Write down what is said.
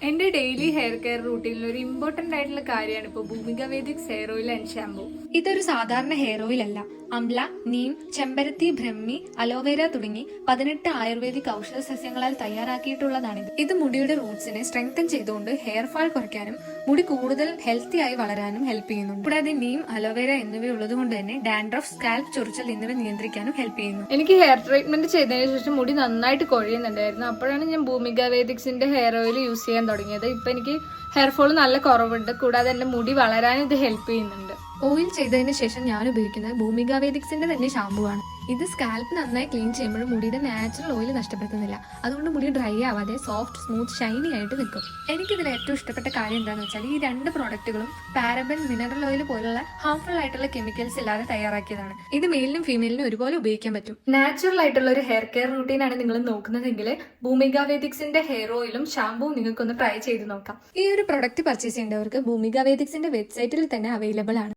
എന്റെ daily hair care റൂട്ടീനിൽ ഒരു important ആയിട്ടുള്ള കാര്യമാണ് ഇപ്പോൾ Bhumika Vedics hair oil and shampoo. ഇതൊരു സാധാരണ ഹെയർ ഓയിൽ അല്ല. അംല, നീം, ചെമ്പരത്തി, ബ്രഹ്മി, അലോവേര തുടങ്ങി 18 ആയുർവേദിക് ഔഷധ സസ്യങ്ങളാൽ തയ്യാറാക്കിയിട്ടുള്ളതാണിത്. ഇത് മുടിയുടെ റൂട്ട്സിനെ സ്ട്രെങ്തൻ ചെയ്തുകൊണ്ട് ഹെയർ ഫാൾ കുറയ്ക്കാനും മുടി കൂടുതൽ ഹെൽത്തി ആയി വളരാനും ഹെൽപ്പ് ചെയ്യുന്നുണ്ട്. കൂടാതെ നീം, അലോവേര എന്നിവയുള്ളത് കൊണ്ട് തന്നെ ഡാൻഡ്രഫ്, സ്കാൽപ് ചൊറിച്ചൽ എന്നിവ നിയന്ത്രിക്കാനും ഹെൽപ്പ് ചെയ്യുന്നു. എനിക്ക് ഹെയർ ട്രീറ്റ്മെന്റ് ചെയ്തതിനു ശേഷം മുടി നന്നായിട്ട് കൊഴിയുന്നുണ്ടായിരുന്നു. അപ്പോഴാണ് ഞാൻ ഭൂമിക വേദിക്സിന്റെ ഹെയർ ഓയിൽ യൂസ് ചെയ്യാൻ തുടങ്ങിയത്. ഇപ്പൊ എനിക്ക് ഹെയർ ഫോൾ നല്ല കുറവുണ്ട്. കൂടാതെ എന്റെ മുടി വളരാൻ ഇത് ഹെൽപ്പ് ചെയ്യുന്നുണ്ട്. ഓയിൽ ചെയ്തതിന് ശേഷം ഞാൻ ഉപയോഗിക്കുന്നത് ഭൂമിക വേദിക്സിന്റെ തന്നെ ഷാമ്പു ആണ്. ഇത് സ്കാൽപ്പ് നന്നായി ക്ലീൻ ചെയ്യുമ്പോഴും മുടിയുടെ നാച്ചുറൽ ഓയിൽ നഷ്ടപ്പെടുത്തുന്നില്ല. അതുകൊണ്ട് മുടി ഡ്രൈ ആവാതെ സോഫ്റ്റ്, സ്മൂത്ത്, ഷൈനി ആയിട്ട് നിൽക്കും. എനിക്കിതിൽ ഏറ്റവും ഇഷ്ടപ്പെട്ട കാര്യം എന്താണെന്ന് വെച്ചാൽ ഈ രണ്ട് പ്രോഡക്റ്റുകളും പാരബൻ, മിനറൽ ഓയിൽ പോലുള്ള ഹാർംഫുൾ ആയിട്ടുള്ള കെമിക്കൽസ് ഇല്ലാതെ തയ്യാറാക്കിയതാണ്. ഇത് മെയിലിനും ഫീമെയിലിനും ഒരുപോലെ ഉപയോഗിക്കാൻ പറ്റും. നാച്ചുറൽ ആയിട്ടുള്ള ഒരു ഹെയർ കെയർ റൂട്ടീനാണ് നിങ്ങൾ നോക്കുന്നതെങ്കിൽ ഭൂമിക വേദിക്സിന്റെ ഹെയർ ഓയിലും ഷാമ്പൂവും നിങ്ങൾക്കൊന്ന് ട്രൈ ചെയ്ത് നോക്കാം. ഈ ഒരു പ്രൊഡക്റ്റ് പർച്ചേസ് ചെയ്യേണ്ടവർക്ക് ഭൂമിക വേദിക്സിന്റെ വെബ്സൈറ്റിൽ തന്നെ അവൈലബിൾ ആണ്.